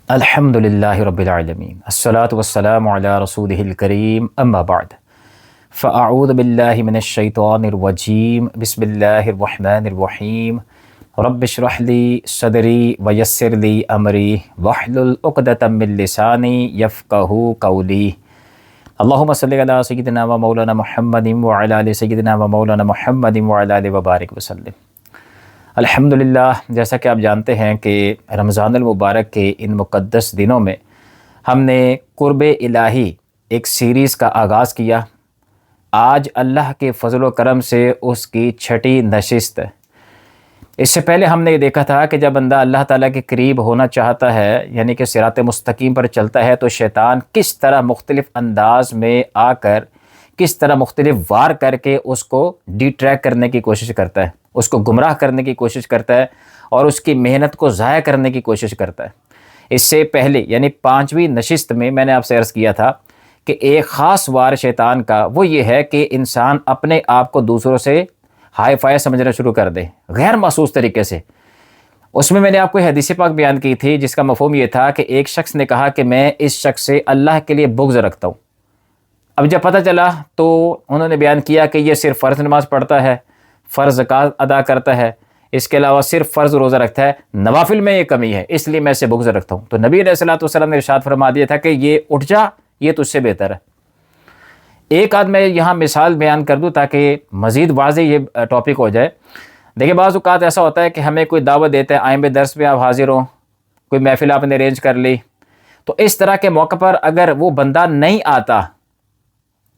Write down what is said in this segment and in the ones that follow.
الحمد للہ رب العالمین الصلاۃ والسلام علی رسولہ الکریم اما بعد فاعوذ باللہ من الشیطان الرجیم بسم اللہ الرحمن الرحیم رب اشرح لی صدری ویسر لی امری واحلل عقدۃ من لسانی یفقہوا قولی اللہم صلی علی سیدنا و مولانا محمد وعلی آل سیدنا و مولانا محمد وعلی آلہ وبارک وسلم۔ الحمدللہ، جیسا کہ آپ جانتے ہیں کہ رمضان المبارک کے ان مقدس دنوں میں ہم نے قرب الہی ایک سیریز کا آغاز کیا۔ آج اللہ کے فضل و کرم سے اس کی چھٹی نشست ہے۔ اس سے پہلے ہم نے یہ دیکھا تھا کہ جب بندہ اللہ تعالیٰ کے قریب ہونا چاہتا ہے، یعنی کہ صراط مستقیم پر چلتا ہے، تو شیطان کس طرح مختلف انداز میں آ کر، کس طرح مختلف وار کر کے اس کو ڈی ٹریک کرنے کی کوشش کرتا ہے، اس کو گمراہ کرنے کی کوشش کرتا ہے اور اس کی محنت کو ضائع کرنے کی کوشش کرتا ہے۔ اس سے پہلے یعنی 5ویں نشست میں نے آپ سے عرض کیا تھا کہ ایک خاص وار شیطان کا وہ یہ ہے کہ انسان اپنے آپ کو دوسروں سے ہائی فائی سمجھنا شروع کر دے، غیر محسوس طریقے سے۔ اس میں نے آپ کو حدیث پاک بیان کی تھی جس کا مفہوم یہ تھا کہ ایک شخص نے کہا کہ میں اس شخص سے اللہ کے لیے بغض رکھتا ہوں۔ اب جب پتہ چلا تو انہوں نے بیان کیا کہ یہ صرف فرض نماز پڑھتا ہے، فرض زکوٰۃ ادا کرتا ہے، اس کے علاوہ صرف فرض روزہ رکھتا ہے، نوافل میں یہ کمی ہے، اس لیے میں اسے بغض رکھتا ہوں۔ تو نبی علیہ الصلوۃ والسلام نے ارشاد فرما دیا تھا کہ یہ اٹھ جا، یہ تجھ سے بہتر ہے۔ ایک آدھ میں یہاں مثال بیان کر دوں تاکہ مزید واضح یہ ٹاپک ہو جائے۔ دیکھیں، بعض اوقات ایسا ہوتا ہے کہ ہمیں کوئی دعوت دیتا ہے، آئیں بے درس میں آپ حاضر ہوں، کوئی محفل آپ نے ارینج کر لی، تو اس طرح کے موقع پر اگر وہ بندہ نہیں آتا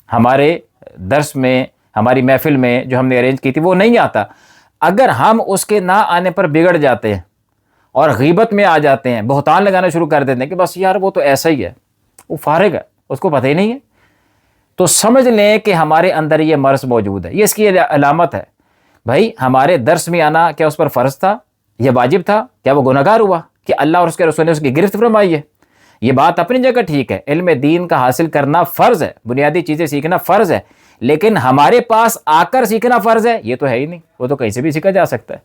ہمارے درس میں، ہماری محفل میں جو ہم نے ارینج کی تھی، وہ نہیں آتا، اگر ہم اس کے نہ آنے پر بگڑ جاتے ہیں اور غیبت میں آ جاتے ہیں، بہتان لگانا شروع کر دیتے ہیں کہ بس یار وہ تو ایسا ہی ہے، وہ فارغ ہے، اس کو پتہ ہی نہیں ہے، تو سمجھ لیں کہ ہمارے اندر یہ مرض موجود ہے۔ یہ اس کی علامت ہے۔ بھائی، ہمارے درس میں آنا کیا اس پر فرض تھا؟ یہ واجب تھا؟ کیا وہ گناہ گار ہوا کہ اللہ اور اس کے رسول نے اس کی گرفت فرمائی ہے؟ یہ بات اپنی جگہ ٹھیک ہے، علم دین کا حاصل کرنا فرض ہے، بنیادی چیزیں سیکھنا فرض ہے، لیکن ہمارے پاس آ کر سیکھنا فرض ہے یہ تو ہے ہی نہیں، وہ تو کہیں سے بھی سیکھا جا سکتا ہے۔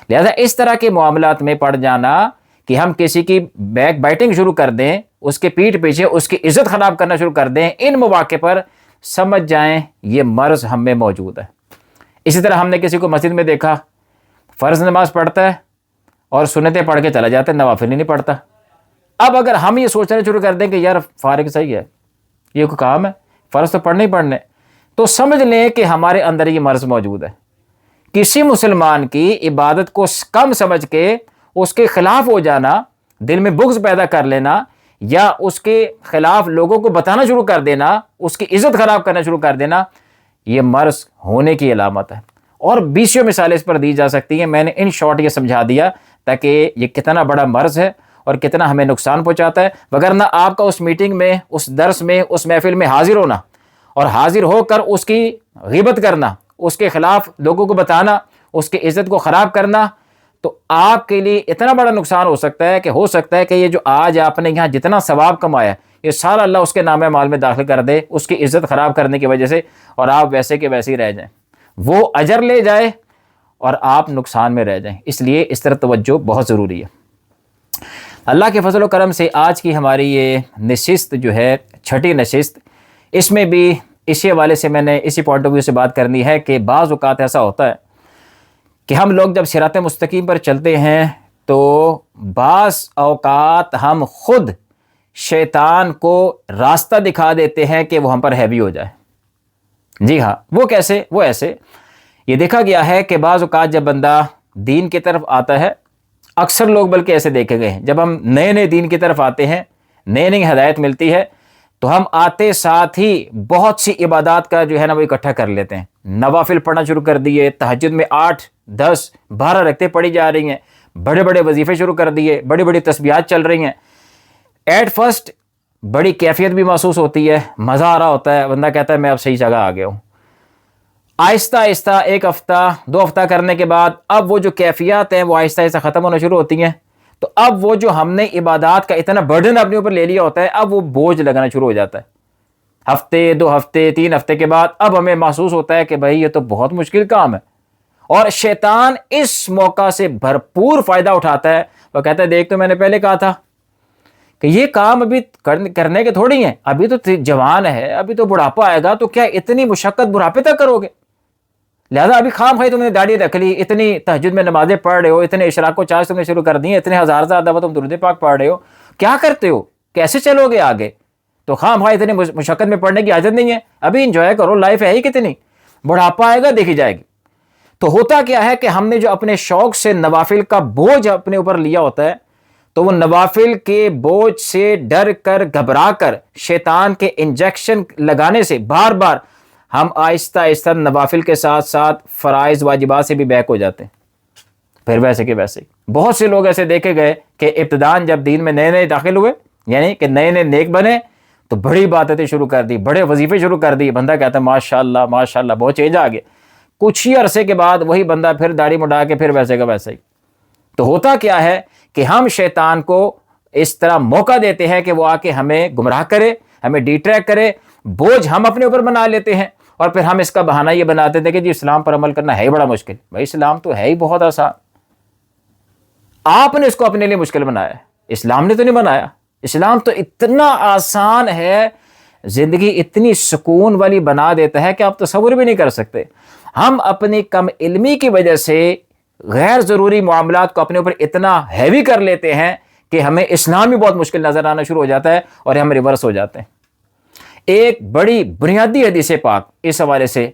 لہذا اس طرح کے معاملات میں پڑ جانا کہ ہم کسی کی بیک بائٹنگ شروع کر دیں، اس کے پیٹھ پیچھے اس کی عزت خراب کرنا شروع کر دیں، ان مواقع پر سمجھ جائیں یہ مرض ہم میں موجود ہے۔ اسی طرح ہم نے کسی کو مسجد میں دیکھا، فرض نماز پڑھتا ہے اور سنتیں پڑھ کے چلا جاتا ہے، نوافل نہیں پڑھتا۔ اب اگر ہم یہ سوچنا شروع کر دیں کہ یار فارغ صحیح ہے، یہ کوئی کام ہے، فرض تو پڑھنے ہی پڑھنے، تو سمجھ لیں کہ ہمارے اندر یہ مرض موجود ہے۔ کسی مسلمان کی عبادت کو کم سمجھ کے اس کے خلاف ہو جانا، دل میں بغض پیدا کر لینا، یا اس کے خلاف لوگوں کو بتانا شروع کر دینا، اس کی عزت خراب کرنا شروع کر دینا، یہ مرض ہونے کی علامت ہے۔ اور 20 مثالیں اس پر دی جا سکتی ہیں، میں نے ان شارٹ یہ سمجھا دیا تاکہ یہ کتنا بڑا مرض ہے اور کتنا ہمیں نقصان پہنچاتا ہے۔ وگرنہ آپ کا اس میٹنگ میں، اس درس میں، اس محفل میں حاضر ہونا اور حاضر ہو کر اس کی غیبت کرنا، اس کے خلاف لوگوں کو بتانا، اس کی عزت کو خراب کرنا، تو آپ کے لیے اتنا بڑا نقصان ہو سکتا ہے کہ یہ جو آج آپ نے یہاں جتنا ثواب کمایا یہ سارا اللہ اس کے نام مال میں داخل کر دے، اس کی عزت خراب کرنے کی وجہ سے، اور آپ ویسے کے ویسے ہی رہ جائیں، وہ اجر لے جائے اور آپ نقصان میں رہ جائیں۔ اس لیے اس طرح توجہ بہت ضروری ہے۔ اللہ کے فضل و کرم سے آج کی ہماری یہ نشست جو ہے، چھٹی نشست، اس میں بھی اسی حوالے سے میں نے اسی پوائنٹ آف ویو سے بات کرنی ہے کہ بعض اوقات ایسا ہوتا ہے کہ ہم لوگ جب صراط مستقیم پر چلتے ہیں تو بعض اوقات ہم خود شیطان کو راستہ دکھا دیتے ہیں کہ وہ ہم پر ہیوی ہو جائے۔ جی ہاں، وہ کیسے؟ وہ ایسے، یہ دیکھا گیا ہے کہ بعض اوقات جب بندہ دین کی طرف آتا ہے، اکثر لوگ بلکہ ایسے دیکھے گئے ہیں، جب ہم نئے دین کی طرف آتے ہیں، نئی ہدایت ملتی ہے، تو ہم آتے ساتھ ہی بہت سی عبادات کا جو ہے نا وہ اکٹھا کر لیتے ہیں، نوافل پڑھنا شروع کر دیے، تہجد میں 8، 10، 12 رکعتیں پڑھی جا رہی ہیں، بڑے بڑے وظیفے شروع کر دیے، بڑی بڑی تسبیحات چل رہی ہیں۔ ایٹ فرسٹ بڑی کیفیت بھی محسوس ہوتی ہے، مزہ آ رہا ہوتا ہے، بندہ کہتا ہے میں اب صحیح جگہ آ گیا ہوں۔ آہستہ آہستہ 1 ہفتہ 2 ہفتہ کرنے کے بعد اب وہ جو کیفیات ہیں وہ آہستہ آہستہ ختم ہونا شروع ہوتی ہیں، تو اب وہ جو ہم نے عبادات کا اتنا برڈن اپنے اوپر لے لیا ہوتا ہے، اب وہ بوجھ لگنا شروع ہو جاتا ہے۔ ہفتے 2 ہفتے 3 ہفتے کے بعد اب ہمیں محسوس ہوتا ہے کہ بھائی یہ تو بہت مشکل کام ہے، اور شیطان اس موقع سے بھرپور فائدہ اٹھاتا ہے۔ وہ کہتا ہے دیکھ، تو میں نے پہلے کہا تھا کہ یہ کام ابھی کرنے کے تھوڑی ہیں، ابھی تو جوان ہے، ابھی تو بڑھاپا آئے گا، تو کیا اتنی مشقت بڑھاپے تک کرو گے؟ لہذا ابھی خام خواہ تم نے داڑھی رکھ لی، اتنی تہجد میں نمازیں پڑھ رہے ہو، اتنے اشراق و چاش تم نے شروع کر دی ہیں، اتنے ہزار دفعہ تم درود پاک پڑھ رہے ہو، کیا کرتے ہو؟ کیسے چلو گے آگے؟ تو خام خواہ اتنی مشقت میں پڑھنے کی حاجت نہیں ہے، ابھی انجوائے کرو، لائف ہے ہی کتنی، بڑھاپا آئے گا دیکھی جائے گی۔ تو ہوتا کیا ہے کہ ہم نے جو اپنے شوق سے نوافل کا بوجھ اپنے اوپر لیا ہوتا ہے، تو وہ نوافل کے بوجھ سے ڈر کر، گھبرا کر، شیطان کے انجیکشن لگانے سے بار بار ہم آہستہ آہستہ نوافل کے ساتھ ساتھ فرائض واجبات سے بھی بیک ہو جاتے ہیں، پھر ویسے کہ ویسے ہی۔ بہت سے لوگ ایسے دیکھے گئے کہ ابتداً جب دین میں نئے نئے داخل ہوئے، یعنی کہ نئے نئے نیک بنے، تو بڑی باتیں شروع کر دی، بڑے وظیفے شروع کر دی، بندہ کہتا ہے ماشاءاللہ ماشاءاللہ بہت چینج آ گیا۔ کچھ ہی عرصے کے بعد وہی بندہ پھر داڑھی مڈا کے پھر ویسے کا ویسے ہی۔ تو ہوتا کیا ہے کہ ہم شیطان کو اس طرح موقع دیتے ہیں کہ وہ آ کے ہمیں گمراہ کرے، ہمیں ڈیٹریکٹ کرے، بوجھ ہم اپنے اوپر بنا لیتے ہیں، اور پھر ہم اس کا بہانہ یہ بناتے تھے کہ جی اسلام پر عمل کرنا ہے ہی بڑا مشکل۔ بھائی اسلام تو ہے ہی بہت آسان، آپ نے اس کو اپنے لیے مشکل بنایا ہے، اسلام نے تو نہیں بنایا۔ اسلام تو اتنا آسان ہے، زندگی اتنی سکون والی بنا دیتا ہے کہ آپ تصور بھی نہیں کر سکتے۔ ہم اپنی کم علمی کی وجہ سے غیر ضروری معاملات کو اپنے اوپر اتنا ہیوی کر لیتے ہیں کہ ہمیں اسلام بھی بہت مشکل نظر آنا شروع ہو جاتا ہے اور ہم ریورس ہو جاتے ہیں۔ ایک بڑی بنیادی حدیث پاک اس حوالے سے،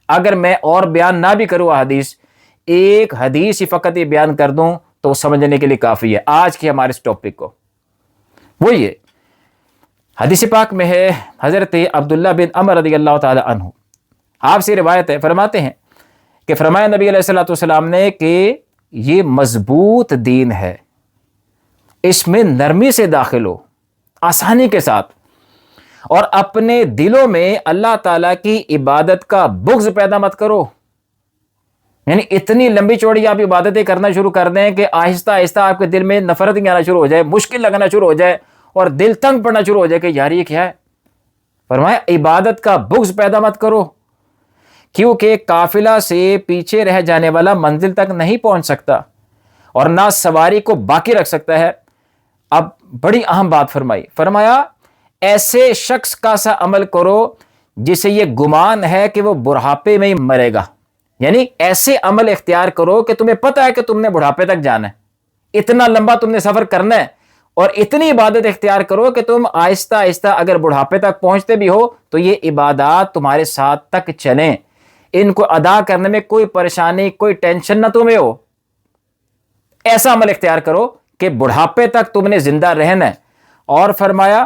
اگر میں اور بیان نہ بھی کروں حدیث، ایک حدیث ہی فقط یہ بیان کر دوں تو سمجھنے کے لیے کافی ہے آج کے ہمارے اس ٹاپک کو۔ وہ یہ حدیث پاک میں ہے، حضرت عبداللہ بن عمر رضی اللہ تعالی عنہ، آپ سے روایت ہے، فرماتے ہیں کہ فرمایا نبی علیہ الصلوۃ والسلام نے کہ یہ مضبوط دین ہے، اس میں نرمی سے داخل ہو، آسانی کے ساتھ، اور اپنے دلوں میں اللہ تعالیٰ کی عبادت کا بغض پیدا مت کرو۔ یعنی اتنی لمبی چوڑی آپ عبادتیں کرنا شروع کر دیں کہ آہستہ آہستہ آپ کے دل میں نفرت آنا شروع ہو جائے، مشکل لگنا شروع ہو جائے، اور دل تنگ پڑنا شروع ہو جائے کہ یار یہ کیا ہے۔ فرمایا عبادت کا بغض پیدا مت کرو، کیونکہ قافلہ سے پیچھے رہ جانے والا منزل تک نہیں پہنچ سکتا اور نہ سواری کو باقی رکھ سکتا ہے۔ اب بڑی اہم بات فرمائی، فرمایا ایسے شخص کا سا عمل کرو جسے یہ گمان ہے کہ وہ بڑھاپے میں ہی مرے گا۔ یعنی ایسے عمل اختیار کرو کہ تمہیں پتہ ہے کہ تم نے بڑھاپے تک جانا ہے، اتنا لمبا تم نے سفر کرنا ہے، اور اتنی عبادت اختیار کرو کہ تم آہستہ آہستہ اگر بڑھاپے تک پہنچتے بھی ہو تو یہ عبادات تمہارے ساتھ تک چلیں، ان کو ادا کرنے میں کوئی پریشانی، کوئی ٹینشن نہ تمہیں ہو۔ ایسا عمل اختیار کرو کہ بڑھاپے تک تم نے زندہ رہنا ہے۔ اور فرمایا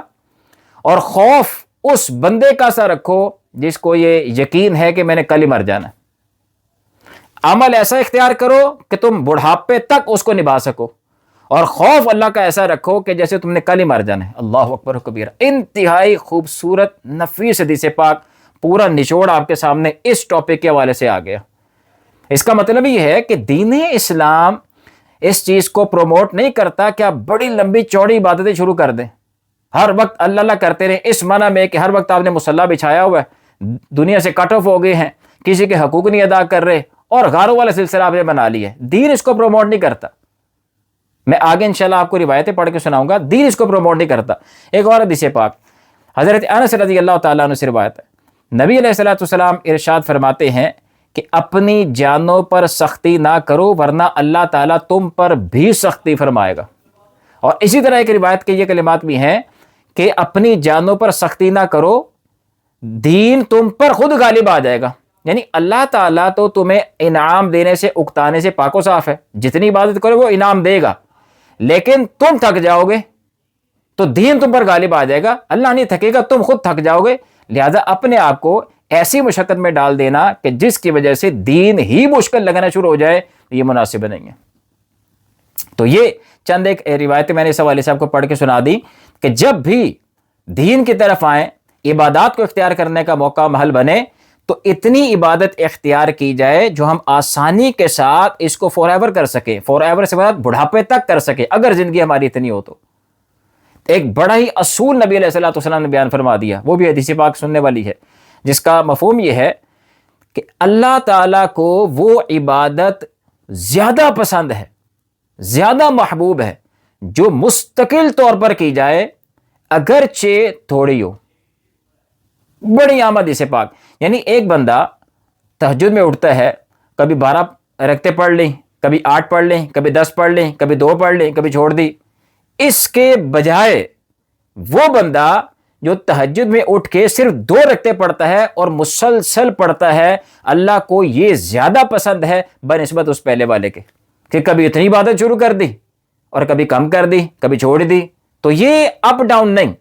اور خوف اس بندے کا سا رکھو جس کو یہ یقین ہے کہ میں نے کل ہی مر جانا۔ عمل ایسا اختیار کرو کہ تم بڑھاپے تک اس کو نبھا سکو، اور خوف اللہ کا ایسا رکھو کہ جیسے تم نے کل ہی مر جانا ہے۔ اللہ اکبر کبیرہ۔ انتہائی خوبصورت نفیس حدیث پاک، پورا نچوڑ آپ کے سامنے اس ٹاپک کے حوالے سے آ گیا۔ اس کا مطلب یہ ہے کہ دین اسلام اس چیز کو پروموٹ نہیں کرتا کہ آپ بڑی لمبی چوڑی عبادتیں شروع کر دیں، ہر وقت اللہ اللہ کرتے رہیں، اس معنی میں کہ ہر وقت آپ نے مصلی بچھایا ہوا ہے، دنیا سے کٹ آف ہو گئے ہیں، کسی کے حقوق نہیں ادا کر رہے، اور غاروں والا سلسلہ آپ نے بنا لیا ہے۔ دین اس کو پروموٹ نہیں کرتا۔ میں آگے انشاءاللہ آپ کو روایتیں پڑھ کے سناؤں گا، دین اس کو پروموٹ نہیں کرتا۔ ایک اور حدیث پاک حضرت انس رضی اللہ تعالیٰ عنہ سے روایت ہے، نبی علیہ الصلوۃ والسلام ارشاد فرماتے ہیں کہ اپنی جانوں پر سختی نہ کرو ورنہ اللہ تعالیٰ تم پر بھی سختی فرمائے گا۔ اور اسی طرح ایک روایت کے یہ کلمات بھی ہیں کہ اپنی جانوں پر سختی نہ کرو، دین تم پر خود غالب آ جائے گا۔ یعنی اللہ تعالیٰ تو تمہیں انعام دینے سے اکتانے سے پاک و صاف ہے، جتنی عبادت کرو وہ انعام دے گا، لیکن تم تھک جاؤ گے تو دین تم پر غالب آ جائے گا، اللہ نہیں تھکے گا، تم خود تھک جاؤ گے۔ لہذا اپنے آپ کو ایسی مشقت میں ڈال دینا کہ جس کی وجہ سے دین ہی مشکل لگنا شروع ہو جائے، یہ مناسب نہیں ہے۔ تو یہ چند ایک روایتیں میں نے اس حوالے سے آپ کو پڑھ کے سنا دی کہ جب بھی دین کی طرف آئیں، عبادات کو اختیار کرنے کا موقع محل بنے، تو اتنی عبادت اختیار کی جائے جو ہم آسانی کے ساتھ اس کو فور ایور کر سکیں، فور ایور سے بعد بڑھاپے تک کر سکیں، اگر زندگی ہماری اتنی ہو تو۔ ایک بڑا ہی اصول نبی علیہ الصلوۃ والسلام نے بیان فرما دیا، وہ بھی حدیث پاک سننے والی ہے، جس کا مفہوم یہ ہے کہ اللہ تعالیٰ کو وہ عبادت زیادہ پسند ہے، زیادہ محبوب ہے جو مستقل طور پر کی جائے اگرچہ تھوڑی ہو، بڑی آمد اسے پاک. یعنی ایک بندہ تہجد میں اٹھتا ہے، کبھی 12 رکعتیں پڑھ لیں، کبھی 8 پڑھ لیں، کبھی 10 پڑھ لیں، کبھی 2 پڑھ لیں، کبھی چھوڑ دی. اس کے بجائے وہ بندہ جو تہجد میں اٹھ کے صرف 2 رکعتیں پڑھتا ہے اور مسلسل پڑھتا ہے، اللہ کو یہ زیادہ پسند ہے بنسبت اس پہلے والے کے، کہ کبھی اتنی عبادت شروع کر دی اور کبھی کم کر دی، کبھی چھوڑ دی. تو یہ اپ ڈاؤن نہیں،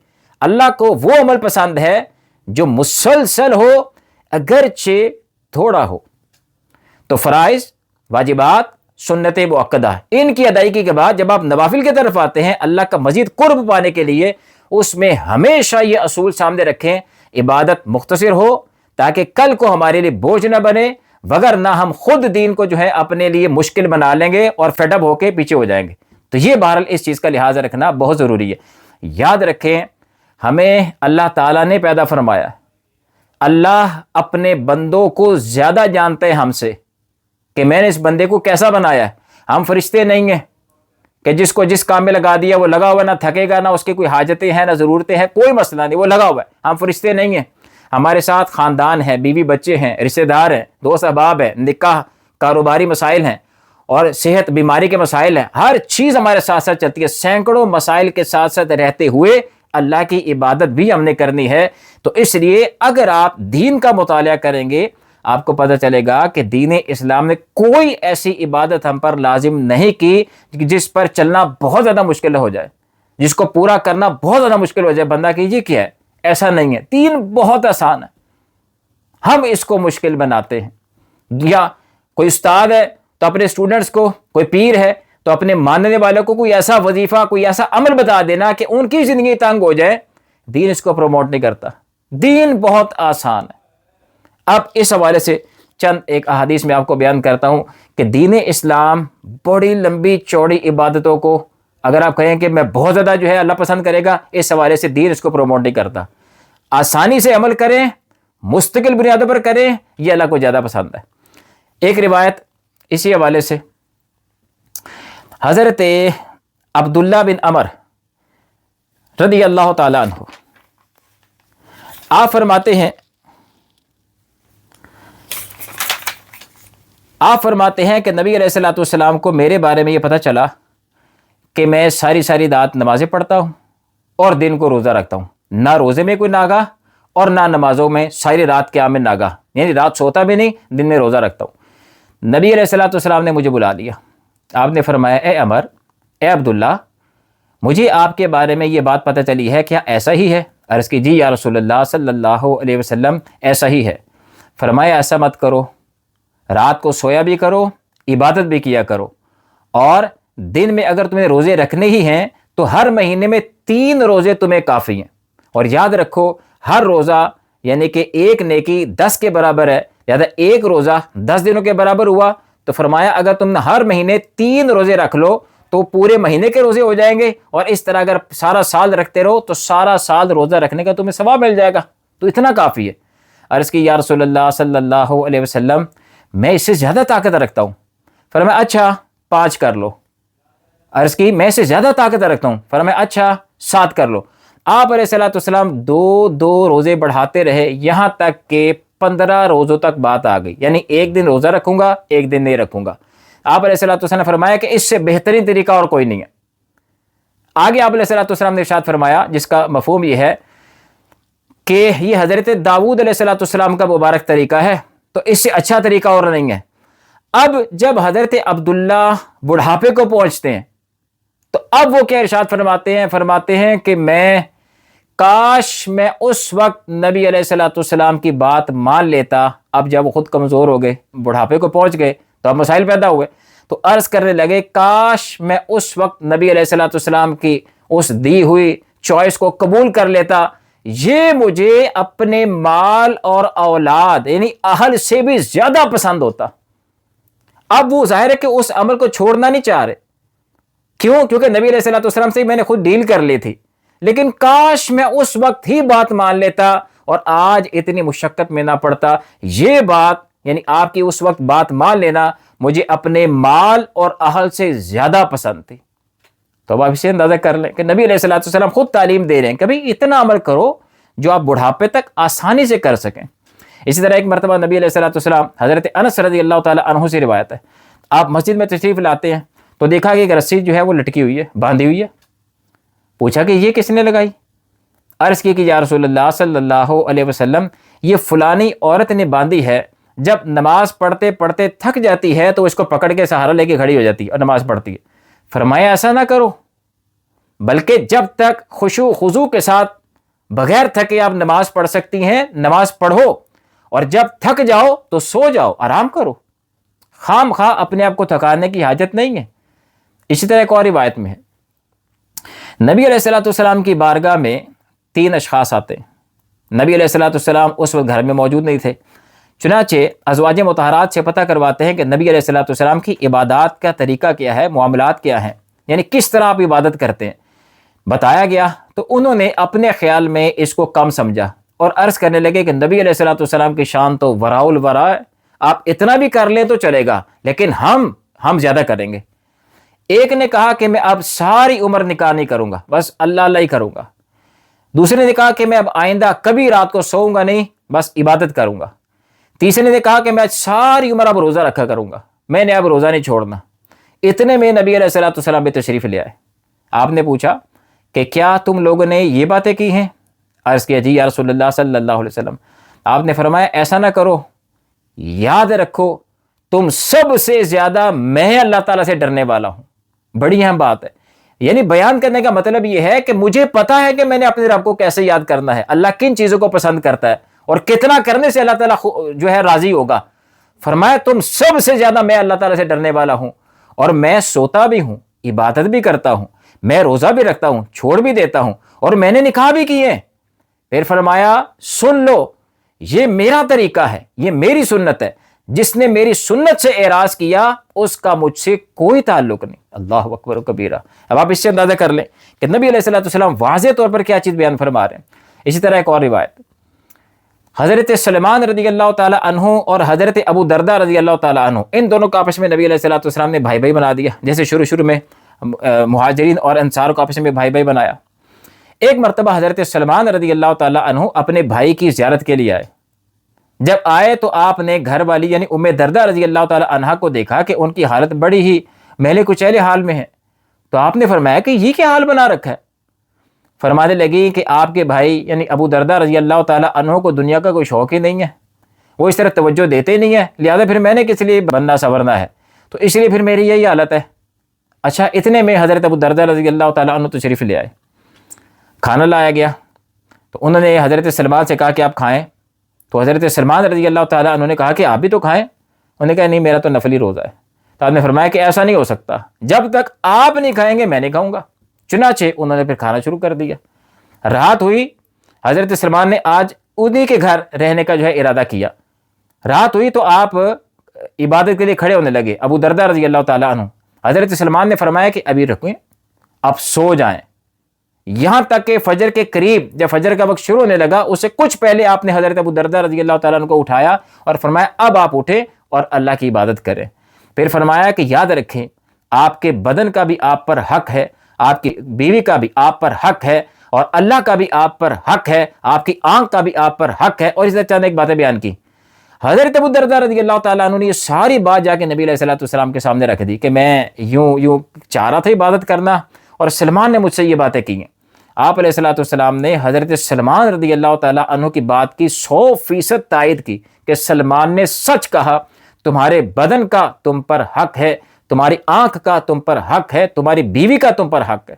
اللہ کو وہ عمل پسند ہے جو مسلسل ہو اگرچہ تھوڑا ہو. تو فرائض، واجبات، سنت مؤکدہ، ان کی ادائیگی کے بعد جب آپ نوافل کی طرف آتے ہیں اللہ کا مزید قرب پانے کے لیے، اس میں ہمیشہ یہ اصول سامنے رکھیں، عبادت مختصر ہو تاکہ کل کو ہمارے لیے بوجھ نہ بنے، وگرنہ ہم خود دین کو جو ہے اپنے لیے مشکل بنا لیں گے اور فیڈ اپ ہو کے پیچھے ہو جائیں گے. تو یہ بہرحال اس چیز کا لحاظ رکھنا بہت ضروری ہے. یاد رکھیں ہمیں اللہ تعالیٰ نے پیدا فرمایا، اللہ اپنے بندوں کو زیادہ جانتے ہیں ہم سے کہ میں نے اس بندے کو کیسا بنایا ہے. ہم فرشتے نہیں ہیں کہ جس کو جس کام میں لگا دیا وہ لگا ہوا، نہ تھکے گا، نہ اس کی کوئی حاجتیں ہیں، نہ ضرورتیں ہیں، کوئی مسئلہ نہیں، وہ لگا ہوا ہے. ہم فرشتے نہیں ہیں. ہمارے ساتھ خاندان ہے، بیوی بچے ہیں، رشتہ دار ہیں، دوست احباب ہیں، نکاح، کاروباری مسائل ہیں اور صحت بیماری کے مسائل ہیں. ہر چیز ہمارے ساتھ ساتھ چلتی ہے. سینکڑوں مسائل کے ساتھ ساتھ رہتے ہوئے اللہ کی عبادت بھی ہم نے کرنی ہے. تو اس لیے اگر آپ دین کا مطالعہ کریں گے آپ کو پتہ چلے گا کہ دین اسلام نے کوئی ایسی عبادت ہم پر لازم نہیں کی جس پر چلنا بہت زیادہ مشکل ہو جائے، جس کو پورا کرنا بہت زیادہ مشکل ہو جائے. بندہ کہ یہ کیا ہے، ایسا نہیں ہے. دین بہت آسان ہے، ہم اس کو مشکل بناتے ہیں. یا کوئی استاد ہے تو اپنے اسٹوڈنٹس کو، کوئی پیر ہے تو اپنے ماننے والوں کو کوئی ایسا وظیفہ، کوئی ایسا عمل بتا دینا کہ ان کی زندگی تنگ ہو جائے. دین اس کو پروموٹ نہیں کرتا. دین بہت آسان ہے. اب اس حوالے سے چند ایک احادیث میں آپ کو بیان کرتا ہوں کہ دین اسلام بڑی لمبی چوڑی عبادتوں کو اگر آپ کہیں کہ میں بہت زیادہ جو ہے اللہ پسند کرے گا، اس حوالے سے دین اس کو پروموٹ نہیں کرتا. آسانی سے عمل کریں، مستقل بنیادوں پر کریں، یہ اللہ کو زیادہ پسند ہے. ایک روایت اسی حوالے سے، حضرت عبداللہ بن عمر رضی اللہ تعالیٰ عنہ آپ فرماتے ہیں کہ نبی علیہ الصلوۃ والسلام کو میرے بارے میں یہ پتہ چلا کہ میں ساری رات نمازیں پڑھتا ہوں اور دن کو روزہ رکھتا ہوں. نہ روزے میں کوئی ناگاہ اور نہ نمازوں میں ساری رات قیام میں ناگاہ، یعنی رات سوتا بھی نہیں، دن میں روزہ رکھتا ہوں. نبی علیہ الصلوۃ والسلام نے مجھے بلا لیا. آپ نے فرمایا اے عمر، اے عبداللہ، مجھے آپ کے بارے میں یہ بات پتہ چلی ہے، کیا ایسا ہی ہے؟ عرض کی جی یا رسول اللہ صلی اللہ علیہ وسلم ایسا ہی ہے. فرمایا ایسا مت کرو، رات کو سویا بھی کرو، عبادت بھی کیا کرو، اور دن میں اگر تمہیں روزے رکھنے ہی ہیں تو ہر مہینے میں 3 روزے تمہیں کافی ہیں. اور یاد رکھو ہر روزہ یعنی کہ ایک نیکی 10 کے برابر ہے، لہٰذا ایک روزہ 10 دنوں کے برابر ہوا. تو فرمایا اگر تم ہر مہینے 3 روزے رکھ لو تو پورے مہینے کے روزے ہو جائیں گے، اور اس طرح اگر سارا سال رکھتے رہو تو سارا سال روزہ رکھنے کا تمہیں ثواب مل جائے گا. تو اتنا کافی ہے. عرض کی یا رسول اللہ صلی اللہ علیہ وسلم میں اس سے زیادہ طاقت رکھتا ہوں. فرمایا اچھا 5 کر لو. عرض کی میں اس سے زیادہ طاقت رکھتا ہوں. فرمایا اچھا 7 کر لو. آپ علیہ الصلوۃ والسلام 2 روزے بڑھاتے رہے یہاں تک کہ 15 روزوں تک بات آ گئی، یعنی ایک دن روزہ رکھوں گا، ایک دن نہیں رکھوں گا. آپ علیہ الصلوۃ والسلام نے فرمایا کہ اس سے بہترین طریقہ اور کوئی نہیں ہے. آگے آپ علیہ الصلوۃ والسلام نے ارشاد فرمایا جس کا مفہوم یہ ہے کہ یہ حضرت داؤد علیہ الصلوۃ والسلام کا مبارک طریقہ ہے، تو اس سے اچھا طریقہ اور نہیں ہے. اب جب حضرت عبداللہ بڑھاپے کو پہنچتے ہیں تو اب وہ کیا ارشاد فرماتے ہیں کہ کاش میں اس وقت نبی علیہ الصلوۃ والسلام کی بات مان لیتا. اب جب وہ خود کمزور ہو گئے، بڑھاپے کو پہنچ گئے تو اب مسائل پیدا ہوئے، تو عرض کرنے لگے کاش میں اس وقت نبی علیہ الصلوۃ والسلام کی اس دی ہوئی چوائس کو قبول کر لیتا، یہ مجھے اپنے مال اور اولاد یعنی اہل سے بھی زیادہ پسند ہوتا. اب وہ ظاہر ہے کہ اس عمل کو چھوڑنا نہیں چاہ رہے. کیوں؟ کیونکہ نبی علیہ الصلوۃ والسلام سے میں نے خود ڈیل کر لی تھی، لیکن کاش میں اس وقت ہی بات مان لیتا اور آج اتنی مشقت میں نہ پڑتا. یہ بات یعنی آپ کی اس وقت بات مان لینا مجھے اپنے مال اور اہل سے زیادہ پسند تھی. تو اب آپ اسے اندازہ کر لیں کہ نبی علیہ الصلوۃ والسلام خود تعلیم دے رہے ہیں کہ بھئی اتنا عمل کرو جو آپ بڑھاپے تک آسانی سے کر سکیں۔ اسی طرح ایک مرتبہ نبی علیہ الصلوۃ والسلام، حضرت انس رضی اللہ تعالیٰ عنہ سے روایت ہے، آپ مسجد میں تشریف لاتے ہیں تو دیکھا کہ ایک رسی جو ہے وہ لٹکی ہوئی ہے، باندھی ہوئی ہے۔ پوچھا کہ یہ کس نے لگائی؟ عرض کی کہ یا رسول اللہ صلی اللہ علیہ وسلم، یہ فلانی عورت نے باندھی ہے، جب نماز پڑھتے پڑھتے تھک جاتی ہے تو اس کو پکڑ کے سہارا لے کے کھڑی ہو جاتی ہے اور نماز پڑھتی ہے۔ فرمایا ایسا نہ کرو، بلکہ جب تک خشوع خضوع کے ساتھ بغیر تھکے آپ نماز پڑھ سکتی ہیں نماز پڑھو، اور جب تھک جاؤ تو سو جاؤ، آرام کرو، خام خواہ اپنے آپ کو تھکانے کی حاجت نہیں ہے۔ اسی طرح ایک اور روایت میں ہے، نبی علیہ الصلوۃ والسلام کی بارگاہ میں 3 اشخاص آتے ہیں۔ نبی علیہ الصلوۃ والسلام اس وقت گھر میں موجود نہیں تھے، چنانچہ ازواج مطہرات سے پتہ کرواتے ہیں کہ نبی علیہ الصلوۃ والسلام کی عبادات کا طریقہ کیا ہے، معاملات کیا ہیں، یعنی کس طرح آپ عبادت کرتے ہیں۔ بتایا گیا تو انہوں نے اپنے خیال میں اس کو کم سمجھا اور عرض کرنے لگے کہ نبی علیہ الصلوۃ والسلام کی شان تو وراء الورا ہے، آپ اتنا بھی کر لیں تو چلے گا، لیکن ہم زیادہ کریں گے۔ ایک نے کہا کہ میں اب ساری عمر نکاح نہیں کروں گا، بس اللہ اللہ ہی کروں گا۔ دوسرے نے کہا کہ میں اب آئندہ کبھی رات کو سوؤں گا نہیں، بس عبادت کروں گا۔ تیسرے نے کہا کہ میں ساری عمر اب روزہ رکھا کروں گا، میں نے اب روزہ نہیں چھوڑنا۔ اتنے میں نبی علیہ الصلوۃ والسلام بھی تشریف لے آئے۔ آپ نے پوچھا کہ کیا تم لوگوں نے یہ باتیں کی ہیں؟ عرض کیا جی یا رسول اللہ صلی اللہ علیہ وسلم۔ آپ نے فرمایا ایسا نہ کرو، یاد رکھو تم سب سے زیادہ میں اللہ تعالیٰ سے ڈرنے والا ہوں۔ بڑی اہم بات ہے، یعنی بیان کرنے کا مطلب یہ ہے کہ مجھے پتا ہے کہ میں نے اپنے رب کو کیسے یاد کرنا ہے، اللہ کن چیزوں کو پسند کرتا ہے اور کتنا کرنے سے اللہ تعالیٰ جو ہے راضی ہوگا۔ فرمایا تم سب سے زیادہ میں اللہ تعالیٰ سے ڈرنے والا ہوں، اور میں سوتا بھی ہوں، عبادت بھی کرتا ہوں، میں روزہ بھی رکھتا ہوں، چھوڑ بھی دیتا ہوں، اور میں نے نکاح بھی کیے ہیں۔ پھر فرمایا سن لو، یہ میرا طریقہ ہے، یہ میری سنت ہے، جس نے میری سنت سے اعراض کیا اس کا مجھ سے کوئی تعلق نہیں۔ اللہ اکبر و کبیرہ۔ اب آپ اس سے اندازہ کر لیں کہ نبی علیہ الصلوۃ والسلام واضح طور پر کیا چیز بیان فرما رہے ہیں۔ اسی طرح ایک اور روایت، حضرت سلمان رضی اللہ تعالیٰ عنہ اور حضرت ابو دردہ رضی اللہ تعالیٰ عنہ، ان دونوں کو آپس میں نبی علیہ الصلوۃ والسلام نے بھائی بھائی بنا دیا، جیسے شروع میں مہاجرین اور انصار کو آپس میں بھائی بھائی بنایا۔ ایک مرتبہ حضرت سلمان رضی اللہ تعالیٰ عنہ اپنے بھائی کی زیارت کے لیے آئے۔ جب آئے تو آپ نے گھر والی یعنی ام دردہ رضی اللہ تعالیٰ عنہا کو دیکھا کہ ان کی حالت بڑی ہی میلے کچیلے حال میں ہے، تو آپ نے فرمایا کہ یہ کیا حال بنا رکھا ہے؟ فرمانے لگی کہ آپ کے بھائی یعنی ابو دردہ رضی اللہ تعالیٰ عنہ کو دنیا کا کوئی شوق ہی نہیں ہے، وہ اس طرح توجہ دیتے نہیں ہیں، لہذا پھر میں نے کس لیے بننا سنورنا ہے، تو اس لیے پھر میری یہی حالت ہے۔ اچھا، اتنے میں حضرت ابو دردہ رضی اللہ تعالیٰ عنہ تشریف لے آئے، کھانا لایا گیا، تو انہوں نے حضرت سلمان سے کہا کہ آپ کھائیں، تو حضرت سلمان رضی اللہ تعالیٰ عنہ نے کہا کہ آپ بھی تو کھائیں۔ انہوں نے کہا نہیں، میرا تو نفلی روزہ ہے۔ تو آپ نے فرمایا کہ ایسا نہیں ہو سکتا، جب تک آپ نہیں کھائیں گے میں نہیں کھاؤں گا۔ چنانچہ انہوں نے پھر کھانا شروع کر دیا۔ رات ہوئی، حضرت سلمان نے آج انہی کے گھر رہنے کا جو ہے ارادہ کیا۔ رات ہوئی تو آپ عبادت کے لیے کھڑے ہونے لگے، ابو دردہ رضی اللہ تعالیٰ عنہ۔ حضرت سلمان نے فرمایا کہ ابھی رکیں، اب سو جائیں، یہاں تک کہ فجر کے قریب جب فجر کا وقت شروع ہونے لگا اس سے کچھ پہلے آپ نے حضرت ابو دردہ رضی اللہ تعالیٰ عنہ کو اٹھایا اور فرمایا اب آپ اٹھیں اور اللہ کی عبادت کریں۔ پھر فرمایا کہ یاد رکھیں آپ کے بدن کا بھی آپ پر حق ہے، آپ کی بیوی کا بھی آپ پر حق ہے، اور اللہ کا بھی آپ پر حق ہے، آپ کی آنکھ کا بھی آپ پر حق ہے۔ اور اس طرح چند ایک باتیں بیان کی۔ حضرت ابو دردہ رضی اللہ تعالیٰ عنہ نے یہ ساری بات جا کے نبی علیہ الصلوۃ والسلام کے سامنے رکھ دی کہ میں یوں چاہ رہا تھا عبادت کرنا، اور سلمان نے مجھ سے یہ باتیں کی ہیں۔ آپ علیہ الصلوۃ والسلام نے حضرت سلمان رضی اللہ تعالیٰ عنہ کی بات کی 100% تائید کی کہ سلمان نے سچ کہا، تمہارے بدن کا تم پر حق ہے، تمہاری آنکھ کا تم پر حق ہے، تمہاری بیوی کا تم پر حق ہے۔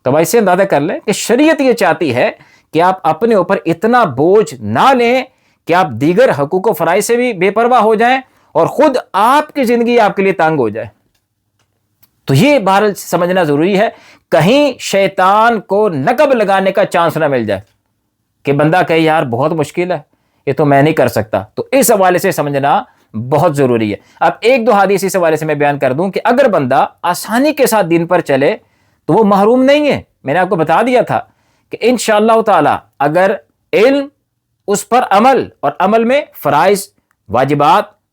تو ایسے اندازہ کر لیں کہ شریعت یہ چاہتی ہے کہ آپ اپنے اوپر اتنا بوجھ نہ لیں کہ آپ دیگر حقوق و فرائض سے بھی بے پرواہ ہو جائیں اور خود آپ کی زندگی آپ کے لیے تنگ ہو جائے۔ تو یہ بہرحال سمجھنا ضروری ہے، کہیں شیطان کو نقب لگانے کا چانس نہ مل جائے کہ بندہ کہے یار بہت مشکل ہے، یہ تو میں نہیں کر سکتا۔ تو اس حوالے سے سمجھنا بہت ضروری ہے۔ اب ایک دو حدیث اس حوالے سے میں بیان کر دوں کہ اگر بندہ آسانی کے ساتھ دین پر چلے تو وہ محروم نہیں ہے۔ میں نے آپ کو بتا دیا تھا کہ انشاءاللہ تعالی اگر علم، اس پر عمل، اور عمل میں فرائض، واجبات،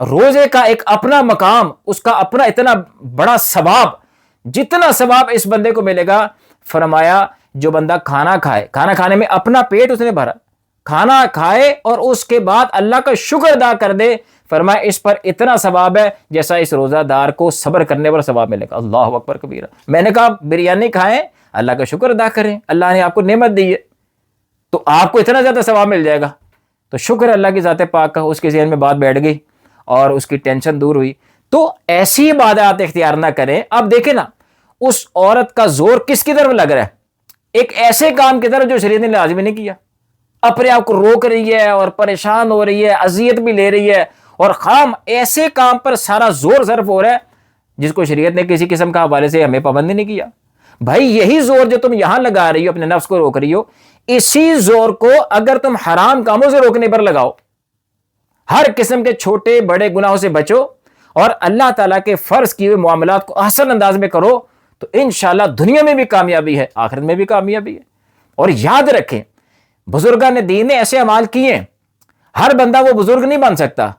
روزے کا ایک اپنا مقام، اس کا اپنا اتنا بڑا ثواب، جتنا ثواب اس بندے کو ملے گا، فرمایا جو بندہ کھانا کھائے، کھانا کھانے میں اپنا پیٹ اس نے بھرا، کھانا کھائے اور اس کے بعد اللہ کا شکر ادا کر دے، فرمایا اس پر اتنا ثواب ہے جیسا اس روزہ دار کو صبر کرنے پر ثواب ملے گا۔ اللہ اکبر کبیرہ۔ میں نے کہا بریانی کھائیں، اللہ کا شکر ادا کریں، اللہ نے آپ کو نعمت دی ہے تو آپ کو اتنا زیادہ ثواب مل جائے گا۔ تو شکر اللہ کی ذات پاک کا، اس کے ذہن میں بات بیٹھ گئی اور اس کی ٹینشن دور ہوئی۔ تو ایسی عبادات اختیار نہ کریں۔ اب دیکھیں نا، اس عورت کا زور کس کی طرف لگ رہا ہے؟ ایک ایسے کام کی طرف جو شریعت نے لازمی نہیں کیا، اپنے آپ کو روک رہی ہے اور پریشان ہو رہی ہے، اذیت بھی لے رہی ہے، اور خام ایسے کام پر سارا زور صرف ہو رہا ہے جس کو شریعت نے کسی قسم کا حوالے سے ہمیں پابند نہیں کیا۔ بھائی یہی زور جو تم یہاں لگا رہی ہو، اپنے نفس کو روک رہی ہو، اسی زور کو اگر تم حرام کاموں سے روکنے پر لگاؤ، ہر قسم کے چھوٹے بڑے گناہوں سے بچو اور اللہ تعالیٰ کے فرض کیے ہوئے معاملات کو احسن انداز میں کرو، تو انشاءاللہ دنیا میں بھی کامیابی ہے، آخرت میں بھی کامیابی ہے۔ اور یاد رکھیں، بزرگان دین نے ایسے اعمال کیے ہیں، ہر بندہ وہ بزرگ نہیں بن سکتا،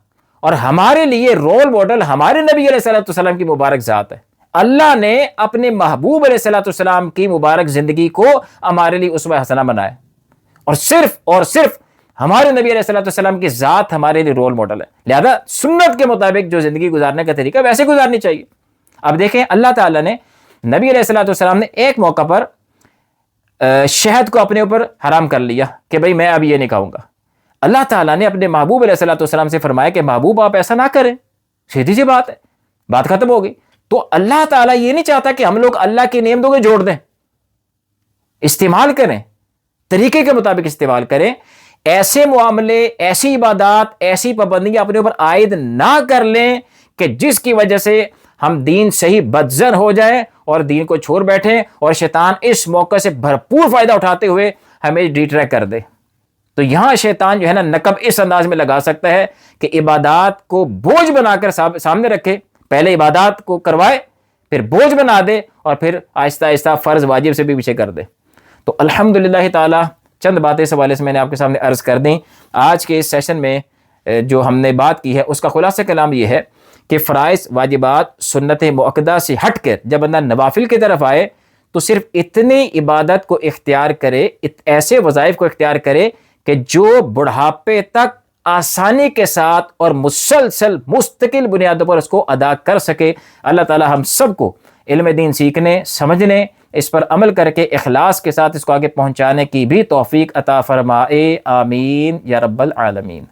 اور ہمارے لیے رول ماڈل ہمارے نبی علیہ الصلوۃ والسلام کی مبارک ذات ہے۔ اللہ نے اپنے محبوب علیہ الصلوۃ والسلام کی مبارک زندگی کو ہمارے لیے اسوہ حسنہ بنایا، اور صرف ہمارے نبی علیہ الصلوۃ والسلام کی ذات ہمارے لیے رول ماڈل ہے، لہذا سنت کے مطابق جو زندگی گزارنے کا طریقہ ویسے گزارنی چاہیے۔ اب دیکھیں، اللہ تعالیٰ نے نبی علیہ الصلوۃ والسلام نے ایک موقع پر شہد کو اپنے اوپر حرام کر لیا کہ بھئی میں اب یہ نہیں کھاؤں گا۔ اللہ تعالیٰ نے اپنے محبوب علیہ الصلوۃ والسلام سے فرمایا کہ محبوب آپ ایسا نہ کریں، سیدھی سی بات ہے، بات ختم ہو گئی۔ تو اللہ تعالیٰ یہ نہیں چاہتا کہ ہم لوگ اللہ کی نعمتوں کو جوڑ دیں، استعمال کریں، طریقے کے مطابق استعمال کریں، ایسے معاملے، ایسی عبادات، ایسی پابندیاں اپنے اوپر عائد نہ کر لیں کہ جس کی وجہ سے ہم دین صحیح بدزن ہو جائیں اور دین کو چھوڑ بیٹھیں، اور شیطان اس موقع سے بھرپور فائدہ اٹھاتے ہوئے ہمیں ڈی ٹریک کر دے۔ تو یہاں شیطان جو ہے نا نقب اس انداز میں لگا سکتا ہے کہ عبادات کو بوجھ بنا کر سامنے رکھے، پہلے عبادات کو کروائے، پھر بوجھ بنا دے، اور پھر آہستہ آہستہ فرض واجب سے بھی پیچھے کر دے۔ تو الحمدللہ تعالی چند باتیں اس حوالے سے میں نے آپ کے سامنے عرض کر دیں۔ آج کے اس سیشن میں جو ہم نے بات کی ہے اس کا خلاصہ کلام یہ ہے کہ فرائض، واجبات، سنت مؤکدہ سے ہٹ کر جب بندہ نوافل کی طرف آئے تو صرف اتنی عبادت کو اختیار کرے، ایسے وظائف کو اختیار کرے کہ جو بڑھاپے تک آسانی کے ساتھ اور مسلسل مستقل بنیادوں پر اس کو ادا کر سکے۔ اللہ تعالی ہم سب کو علم دین سیکھنے، سمجھنے، اس پر عمل کر کے اخلاص کے ساتھ اس کو آگے پہنچانے کی بھی توفیق عطا فرمائے، آمین یا رب العالمین۔